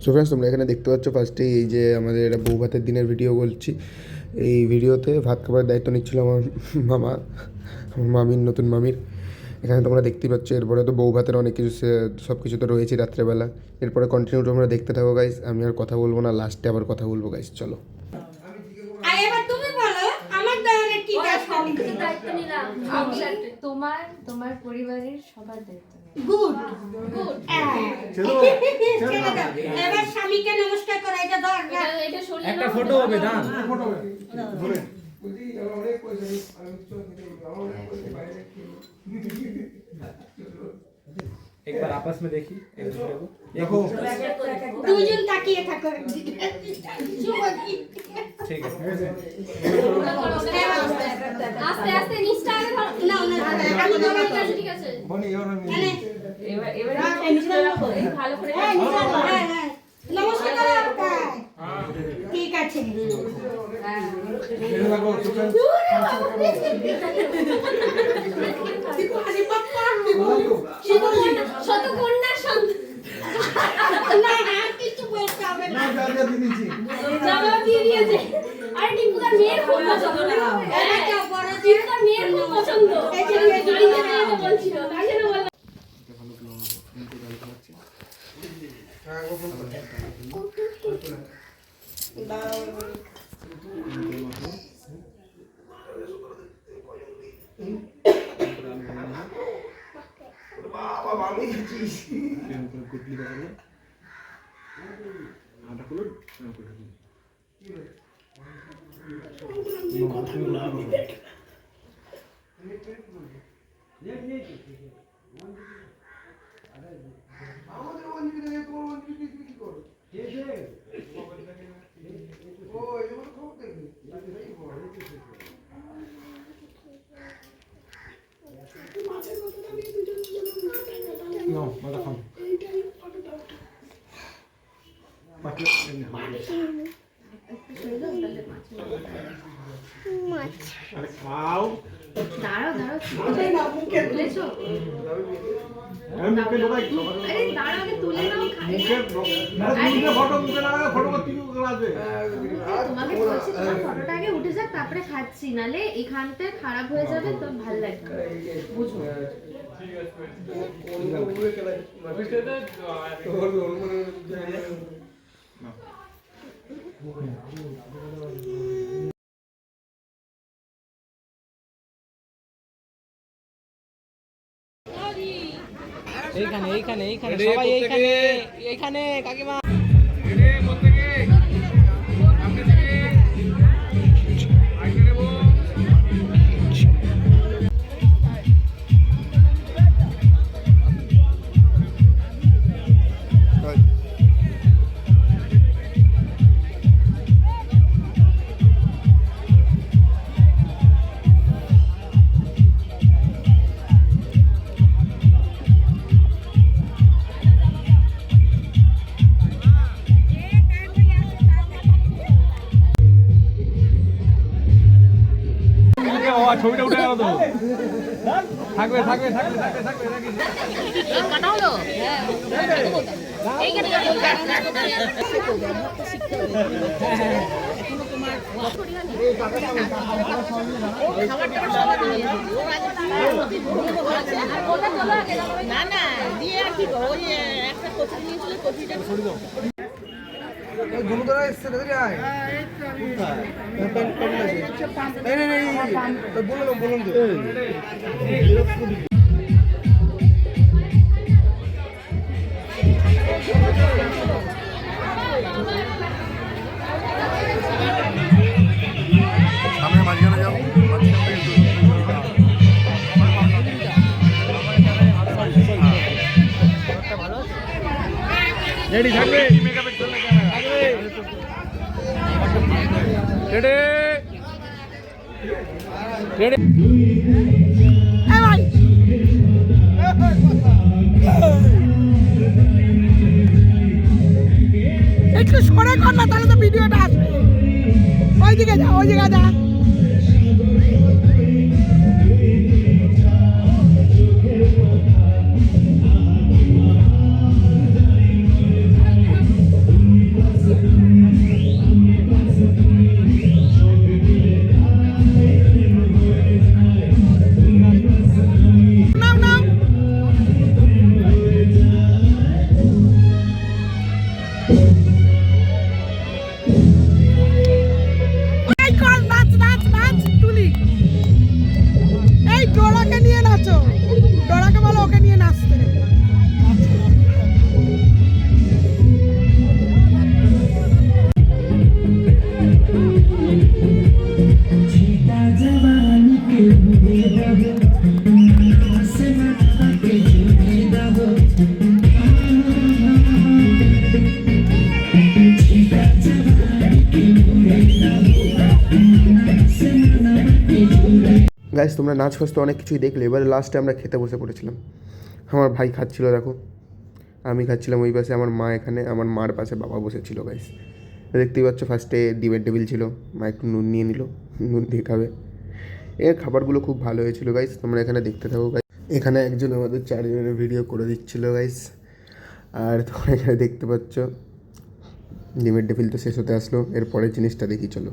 So friends, তোমরা এখানে দেখতে পাচ্ছ ফার্স্টে এই যে আমাদের এটা বউ ভাতের দিনের ভিডিও বলছি। এই ভিডিওতে ভাত খাবার দায়িত্ব নিচ্ছিল আমার মামা, আমার মামির, নতুন মামির। এখানে তোমরা দেখতেই পাচ্ছ। এরপরে তো বউ ভাতের অনেক কিছু সব কিছু তো রয়েছে রাত্রেবেলা। এরপরে কন্টিনিউ তোমরা দেখতে থাকো গাইস। আমি আর কথা বলবো না, লাস্টে আবার কথা বলবো গাইস, চলো। তোমার পরিবারের সবার দায়িত্ব। গুড গুড এবার স্বামীকে নমস্কার করা। এটা দাও, একটা ফটো হবে। দাও ফটো হবে ধরে एक बार आपस में देखी एक दूसरे को। देखो দুজন তাকিয়ে থাকো। ठीक है আস্তে আস্তে নিচটা আগে না না আমি তোমার কাছে ঠিক আছে বনি এবার নিচটা রাখো ভালো করে। হ্যাঁ হ্যাঁ নমস্কার করো। ঠিক আছে। এটা লাগো সুপেন শত কন্যা সন্তান না আর কিছু বলতে হবে না। জবাব দিয়ে দিয়েছে। আরে টিপুদার মেয়ের খুব পছন্দ। এটা বড় টিপুদার মেয়ের খুব পছন্দ। এই যে গাড়িতে বলছিল তাই জন্য বললাম। No, mata খাও। আরে খাও। দাঁড়াও মুখে তুলেছো। আরে মুখে ঢোকাই। আরে দাঁড়াও আগে তুলে নাও। মুখে ফটো মুখে লাগা ফটো করতে কি আছে? তোমাকে বলছি তোমার ফটোটা আগে উঠে যাক তারপরে খাচ্ছি, নালে এখানটা খারাপ হয়ে যাবে তো ভালো লাগবে না। বুঝো এইখানে এইখানে এইখানে সবাই এইখানে এইখানে কাকিমা ছবিটা উঠে গেল তো। থাকবে থাকবে থাকবে থাকবে থাকবে নাকি কাটা হলো। এইখানে না না দিয়ে আর কি ওই একটা কচি নিয়েছিল কচিটা ছড়ি দাও। গুরুদরা এসে দেখি আয় বলুন তো সামনে মাঝখানে যাও। রেডি থাকবে। রেডি রেডি একটু সরে কর না, তাহলে তো ভিডিওটা আসবে। ওইদিকে যা, ওইদিকে যা। এই কর, নাচ নাচ নাচ তুলি। এই ডোরাকে নিয়ে নাচো, ডোরাকে বলো ওকে নিয়ে নাচতে। গাইস তোমরা নাচ ফাচ তো অনেক কিছুই দেখলে, এবারে লাস্টে আমরা খেতে বসে পড়েছিলাম। আমার ভাই খাচ্ছিল দেখো, আমি খাচ্ছিলাম ওই পাশে, আমার মা এখানে, আমার মার পাশে বাবা বসেছিল। গাইস দেখতেই পাচ্ছ, ফার্স্টে ডিমের টেবিল ছিল, মা একটু নুন নিয়ে নিল, নুন দিয়ে খাবে। এর খাবারগুলো খুব ভালো হয়েছিল গাইস, তোমরা এখানে দেখতে থাকো গাইস। এখানে একজন আমাদের 4 জনের ভিডিও করে দিচ্ছিল গাইস, আর তোমরা এখানে দেখতে পাচ্ছ ডিমের টেবিল তো শেষ হতে আসলো, এর পরের জিনিসটা দেখি চলো।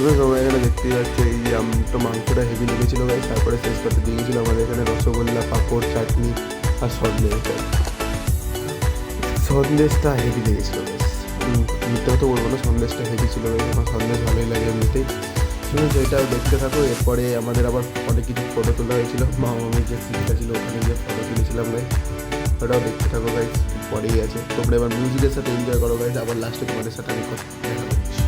তবে সবাই এখানে দেখতেই পাচ্ছে, এই যে তো মাংসটা হেভি লেগেছিলো গাইস। তারপরে শেষ করতে দিয়ে গেছিলো আমাদের এখানে রসগোল্লা, পাঁপড়, চাটনি আর সন্দেশ। সন্দেশটা হেভি লেগেছিলো গাইস, মিথ্যা কথা বলবো না, সন্দেশটা হেভি ছিল গাইস। আমার সন্দেশ ভালোই লাগে এমনিতেই। তুমি সেটাও দেখতে থাকো। এরপরে আমাদের আবার অনেক কিছু ফটো তোলা হয়েছিল, মা মামির যে সিনটা ছিল ওখানে গিয়ে ফটো তুলেছিলাম গাইস, ওটাও দেখতে থাকো গাইস, পরেই আছে। তোমরা এবার মিউজিকের সাথে এনজয় করো গাইস, আবার লাস্টে তোমাদের সাথে আমি দেখা করছি।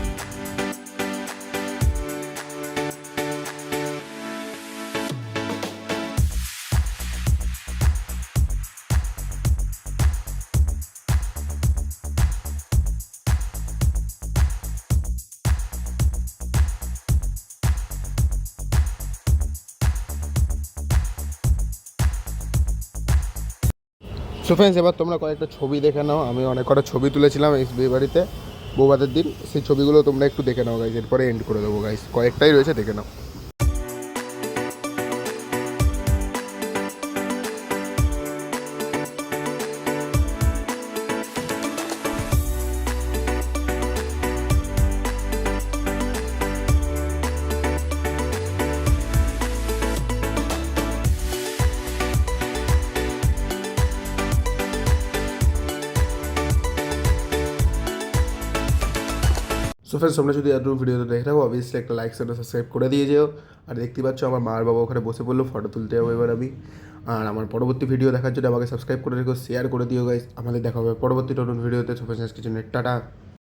সো ফ্রেন্ডস, এবার তোমরা কয়েকটা ছবি দেখে নাও। আমি অনেক কটা ছবি তুলেছিলাম এই বিয়ে বাড়িতে বৌভাতের দিন, সেই ছবিগুলো তোমরা একটু দেখে নাও গাইস, এরপরে এন্ড করে দেবো গাইস। কয়েকটাই রয়েছে, দেখে নাও। সো ফ্রেন্ডস তোমরা যদি এত ভিডিওতে দেখে থাকো অবভিয়াসলি একটা লাইক সাবস্ক্রাইব করে দিয়ে যেও। আর দেখতে পাচ্ছ আমার মা আর বাবা ওখানে বসে পড়লো, ফটো তুলতে যাবো এবার আমি। আর আমার পরবর্তী ভিডিও দেখার জন্য আমাকে সাবস্ক্রাইব করে রেখো, শেয়ার করে দিও গাইস। আমাদের দেখা হবে পরবর্তী নতুন ভিডিওতে। সো ফ্রেন্ডস কিছু টাটা।